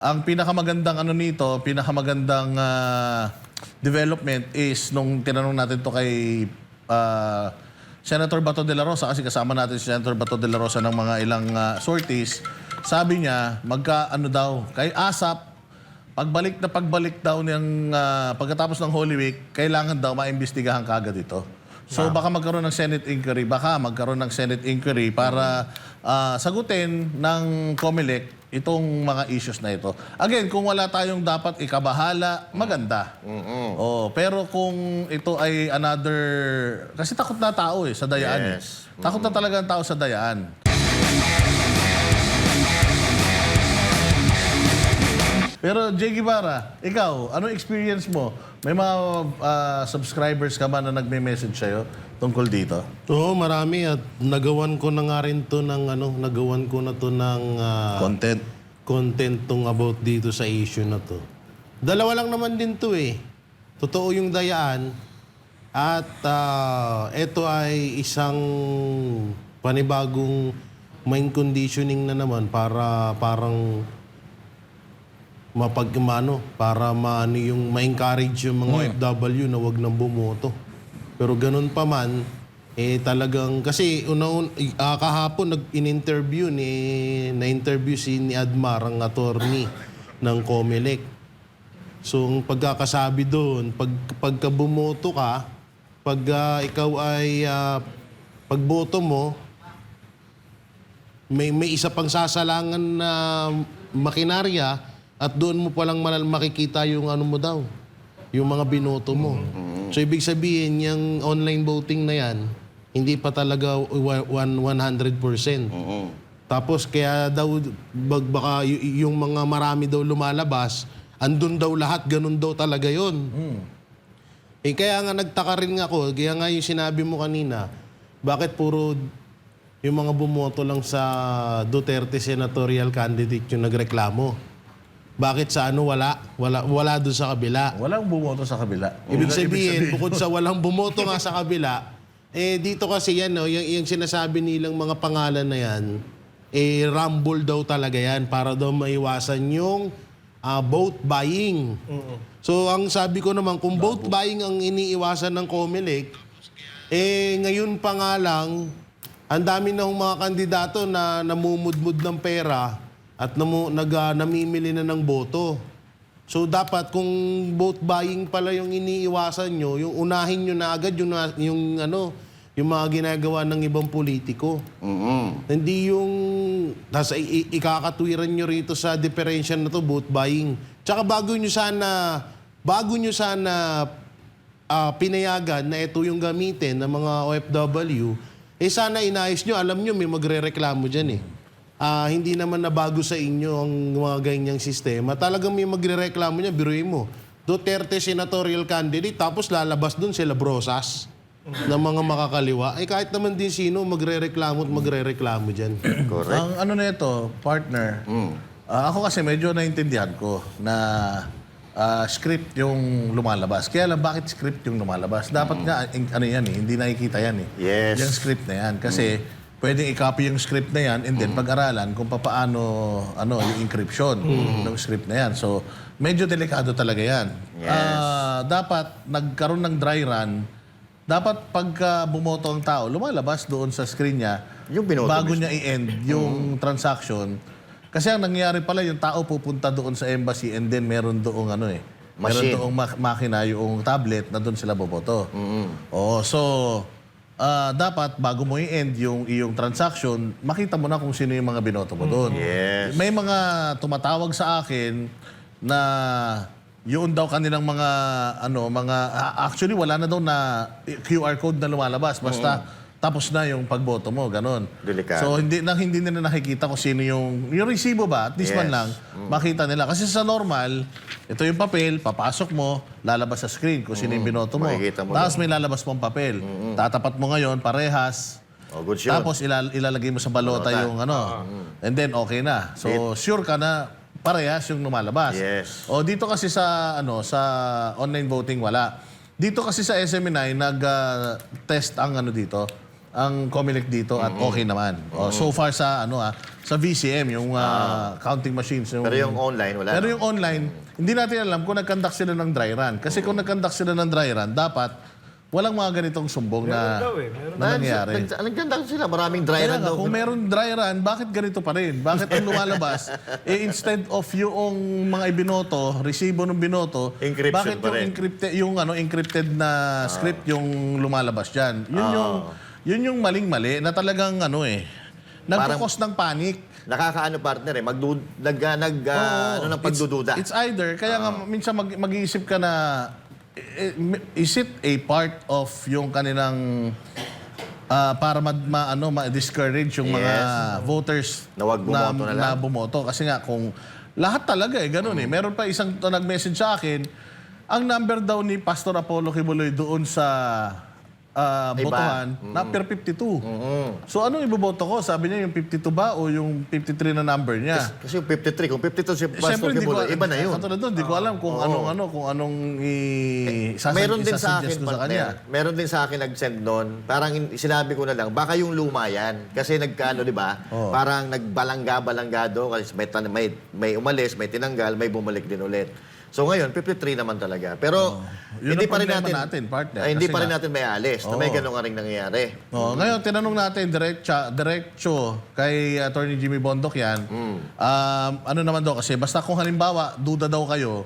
Ang pinakamagandang ano nito, pinakamagandang development is nung tinanong natin to kay Senator Bato de la Rosa, kasi kasama natin si Senator Bato de la Rosa ng mga ilang sorties. Sabi niya, magka-ano daw, kay ASAP, pagbalik daw ng pagkatapos ng Holy Week, kailangan daw maimbestigahan kaagad ito. So baka magkaroon ng Senate inquiry, para sagutin ng COMELEC itong mga issues na ito. Again, kung wala tayong dapat ikabahala, maganda. Oh, pero kung ito ay another... Kasi takot na tao sa dayaan. Yes. Takot na talaga ang tao sa dayaan. Pero Jay Guevara, ikaw, anong experience mo? May mga subscribers ka ba na nagme-message sa'yo tungkol dito? Oo, marami at nagawan ko na nga rin to ng nagawan ko na to ng content tong about dito sa issue na to. Dalawa lang naman din to eh. Totoo yung dayaan at ito ay isang panibagong mind conditioning na naman para parang para yung ma-encourage yung mga OFW na wag nang bumoto. Pero ganun pa man, talagang, kasi kahapon na-interview ni Admar, ang attorney ng COMELEC. So, ang pagkakasabi doon, pagka bumoto ka, pag ikaw ay, pagboto mo, may isa pang sasalangan na makinarya at doon mo palang makikita yung ano mo daw, yung mga binoto mo. So, ibig sabihin, yung online voting na yan, hindi pa talaga 100%. Tapos, kaya daw, baka yung mga marami daw lumalabas, andun daw lahat, ganun daw talaga yun. Kaya nga nagtaka rin ako, kaya nga yung sinabi mo kanina, bakit puro yung mga bumoto lang sa Duterte senatorial candidate yung nagreklamo? Bakit sa wala doon sa kabila? Walang bumoto sa kabila. Ibig sabihin, bukod sa walang bumoto nga sa kabila, dito kasi yan, yung sinasabi nilang mga pangalan na yan, rumble daw talaga yan para daw maiwasan yung vote buying. So, ang sabi ko naman, kung vote buying ang iniiwasan ng COMELEC, ngayon pa nga lang, ang dami na mga kandidato na namumudmud ng pera at namimili na ng boto. So dapat kung vote buying pala yung iniiwasan nyo, yung unahin nyo na agad yung mga ginagawa ng ibang politiko. Hindi yung ikakatwiran nyo rito sa differential na to, vote buying. Tsaka bago nyo sana pinayagan na ito yung gamitin ng mga OFW, sana inayos nyo, alam nyo may magre-reklamo dyan eh. Hindi naman nabago sa inyo ang mga ganyang sistema. Talagang may magre-reklamo niya, biruin mo. Duterte senatorial candidate, tapos lalabas dun sila Brosas ng mga makakaliwa. Kahit naman din sino magre-reklamo at magre-reklamo dyan. Correct. Ang ano na ito, partner, ako kasi medyo naintindihan ko na script yung lumalabas. Kaya lang, bakit script yung lumalabas? Dapat nga, ano yan eh, hindi nakikita yan eh. Yes. Yung script na yan. Kasi pwedeng i-copy yung script na yan and then pag-aralan kung paano yung encryption ng script na yan. So, medyo delikado talaga yan. Yes. Dapat nagkaroon ng dry run. Dapat pagka bumoto ang tao, lumalabas doon sa screen niya Yung binoto bago mismo. niya i-end yung transaction. Kasi ang nangyayari pala, yung tao pupunta doon sa embassy and then meron doong meron doong makina, yung tablet na doon sila boboto. Oo, so dapat bago mo i-end yung iyong transaction, makita mo na kung sino yung mga binoto mo doon. Yes. May mga tumatawag sa akin na yun daw kanilang actually wala na daw na QR code na lumalabas. Basta tapos na yung pagboto mo, ganon. Delikado. So hindi nila nakikita kung sino yung resibo ba, at least man Yes. lang makita nila. Kasi sa normal, ito yung papel, papasok mo, lalabas sa screen kung sino yung binoto mo. Makikita mo Tapos may lalabas pong papel. Tatapat mo ngayon, parehas. Good shot. Tapos ilalagay mo sa balota yung and then okay na. So sure ka na parehas yung lumalabas. Yes. O dito kasi sa sa online voting wala. Dito kasi sa SMNI nag-test ang dito. ang COMELEC dito at okay naman. So far sa sa VCM yung counting machines Pero yung online, wala Pero na. yung online, hindi natin alam kung nag-conduct sila ng dry run. Kasi kung nag-conduct sila ng dry run, dapat walang mga ganitong sumbong na nangyayari. Nagkanda sila, maraming dry Kaya run nga, daw. kung meron dry run, bakit ganito pa rin? Bakit ang lumalabas, instead of yung mga ibinoto, resibo ng binoto, Encryption bakit pa yung rin. encrypted na script yung lumalabas dyan? Yun yung maling-mali na talagang nagkakos ng panic. Nakakaano partner ng pagdududa. It's either, kaya nga minsan mag-iisip ka na, is it a part of yung kanilang para ma-discourage yung mga voters Na wag bumoto na lang. na bumoto? Kasi nga kung lahat talaga ganun Meron pa isang nag-message sa akin, ang number daw ni Pastor Apollo Kibuloy doon sa botohan na per 52. So anong iboboto ko? Sabi niya yung 52 ba o yung 53 na number niya? Kasi yung 53, kung 52 si Pastor Siyempre, Kibuloy, iba na yun. Katulad doon, di ko alam kung anong Meron din sa akin, isasuggest ko sa kanya. meron din sa akin nag-send noon. Parang sinabi ko na lang, baka yung luma yan. Kasi nagkano, di ba? Parang nagbalangga-balanggado. Kasi may umalis, may tinanggal, may bumalik din ulit. So ngayon, 53 naman talaga. Pero Yun hindi ang pa rin problema natin, partner. hindi Kasi pa rin nga- natin may alis na may ganun nga rin nangyayari. Ngayon, tinanong natin diretso kay Attorney Jimmy Bondoc yan. Ano naman daw kasi, basta kung halimbawa, duda daw kayo,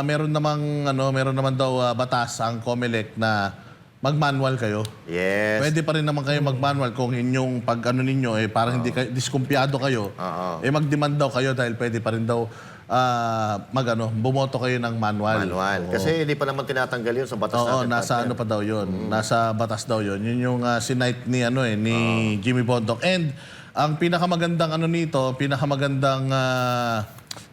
meron naman daw batas ang COMELEC na mag-manual kayo. Yes. Pwede pa rin naman kayo mag-manual kung inyong ninyo parang hindi kayo, diskumpiyado kayo. Mag-demand daw kayo dahil pwede pa rin daw bumoto kayo ng manual. Kasi hindi pa naman tinatanggal yun sa batas Oo, natin. nasa partner. pa daw 'yon. Nasa batas daw 'yon. Yun yung sinight ni ni Jimmy Bondoc. And ang pinakamagandang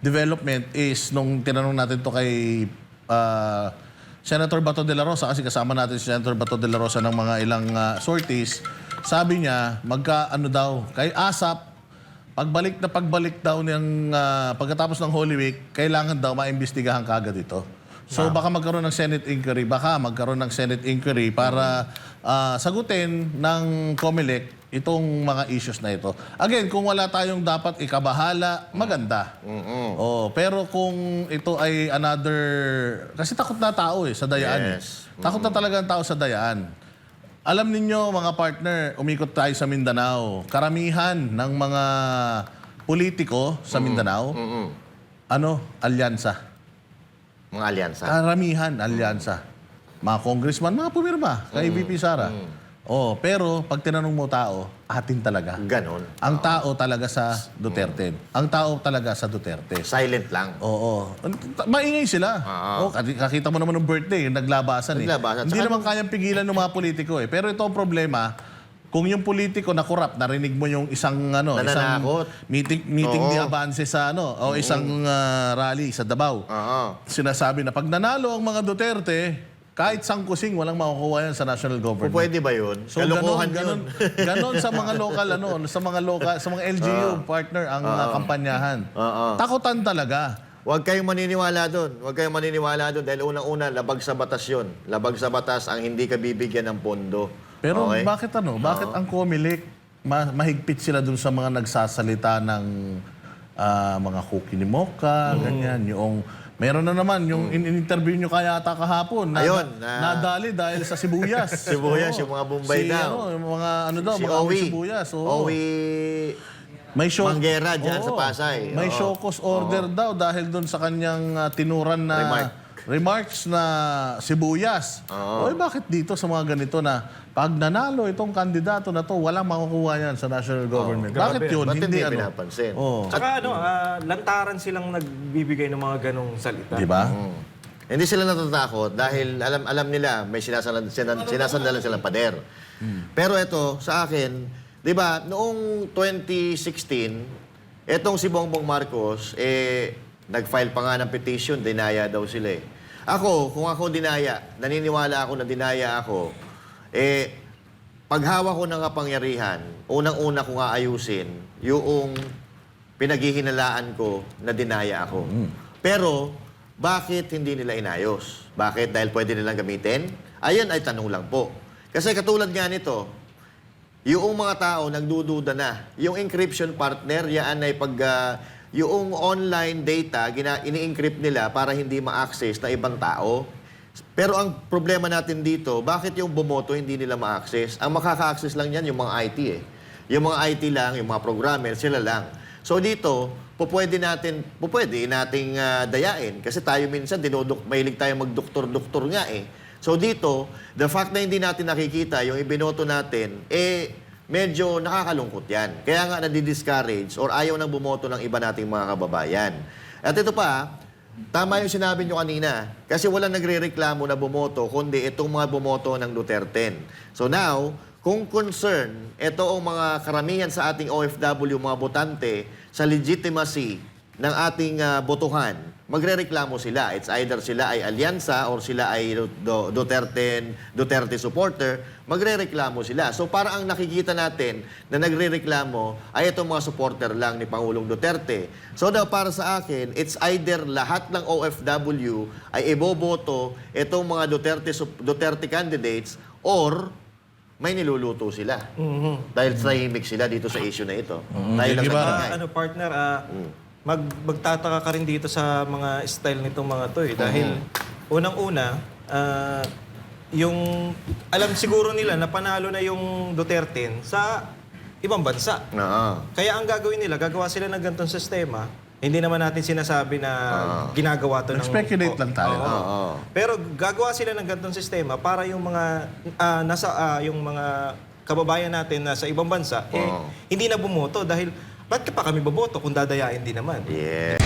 development is nung tinanong natin to kay Senator Bato de la Rosa, kasi kasama natin si Senator Bato de la Rosa ng mga ilang sorties. Sabi niya, kay ASAP, pagbalik daw ng pagkatapos ng Holy Week, kailangan daw maimbestigahan kaagad ito. So baka magkaroon ng Senate inquiry para sagutin ng COMELEC itong mga issues na ito. Again, kung wala tayong dapat ikabahala, maganda. Pero kung ito ay kasi takot na tao sa dayaan. Yes. Takot na talaga ang tao sa dayaan. Alam ninyo mga partner, umikot tayo sa Mindanao. Karamihan ng mga politiko sa Mindanao, alyansa. Mga alyansa. Karamihan, alyansa. Mga congressman, mga pumirma, kay VP Sara. Pero pag tinanong mo tao, atin talaga. Ganon. Ang tao talaga sa Duterte. Ang tao talaga sa Duterte. Silent lang. Oo. Maingay sila. Kakita mo naman ng birthday, naglabasan Naglabasan. Hindi Tsaka naman kayang pigilan ng mga politiko Pero ito ang problema, kung yung politiko na corrupt, narinig mo yung isang Nananakot. meeting di avance sa o isang rally sa Davao. Sinasabi na pag nanalo ang mga Duterte, kahit sangkusing, walang makukuha yan sa national government. Pwede ba yun? So Kalokohan yun. ganon sa mga sa mga LGU partner ang kampanyahan. Takutan talaga. Huwag kayong maniniwala doon. Dahil unang-una, labag sa batas yun. Labag sa batas ang hindi ka bibigyan ng pondo. Pero Okay? bakit ang COMELEC mahigpit sila dun sa mga nagsasalita ng mga cookie ni Mocha, ganyan, meron na naman yung in-interview nyo kaya ata kahapon Ayun, nadali dahil sa sibuyas. Sibuyas, yung mga Bombay daw. Yung mga Si mga Owie. sibuyas. May Manggera dyan sa Pasay. May show cause order daw dahil doon sa kanyang tinuran na remarks na sibuyas. Bakit dito sa mga ganito na pag nanalo itong kandidato na to, walang makukuha yan sa national government? Bakit yun? Ba't hindi Hindi pinapansin? Tsaka lantaran silang nagbibigay ng mga ganong salita. Di ba? Hindi sila natatakot dahil alam nila may sinasandalan silang pader. Pero ito, sa akin, di ba, noong 2016, etong si Bongbong Marcos, nag-file pa nga ng petition, dinaya daw sila kung ako dinaya, naniniwala ako na dinaya ako, paghawa ko ng kapangyarihan, unang-una ko nga ayusin yung pinaghihinalaan ko na dinaya ako. Pero, bakit hindi nila inayos? Bakit? Dahil pwede nilang gamitin? Ayan ay tanong lang po. Kasi katulad nga nito, yung mga tao nagdududa na. Yung encryption partner, yan ay pag yung online data, ini-encrypt nila para hindi ma-access na ibang tao. Pero ang problema natin dito, bakit yung bumoto hindi nila ma-access? Ang makaka-access lang yan yung mga IT eh. Yung mga IT lang, yung mga programmer, sila lang. So dito, pwede nating dayain. Kasi tayo minsan, mahilig tayo magdoktor-doktor nga eh. So dito, the fact na hindi natin nakikita yung ibinoto natin, medyo nakakalungkot yan. Kaya nga nadi-discourage or ayaw nang bumoto ng iba nating mga kababayan. At ito pa, tama yung sinabi nyo kanina. Kasi walang nagre-reklamo na bumoto, kundi itong mga bumoto ng Duterte. So now, kung concern, ito ang mga karamihan sa ating OFW, mga botante, sa legitimacy ng ating botohan, magre-reklamo sila. It's either sila ay alyansa or sila ay Duterte supporter, magre-reklamo sila. So para ang nakikita natin na nagre-reklamo ay itong mga supporter lang ni Pangulong Duterte. So para sa akin, it's either lahat ng OFW ay iboboto itong mga Duterte candidates or may niluluto sila. Dahil tahimik sila dito sa issue na ito. Dahil lang Iba. nag-ingay. Partner, magtataka ka rin dito sa mga style nitong mga to eh. Dahil unang-una, yung alam siguro nila na panalo na yung Duterte sa ibang bansa. Oo. Kaya ang gagawin nila, gagawa sila ng ganitong sistema. Hindi naman natin sinasabi na ginagawa to ng... Nag-speculate lang tayo. Oo. Pero gagawa sila ng ganitong sistema para yung mga yung mga kababayan natin na sa ibang bansa hindi na bumoto dahil ba't ka pa kami boboto kung dadayain din naman? Yeah.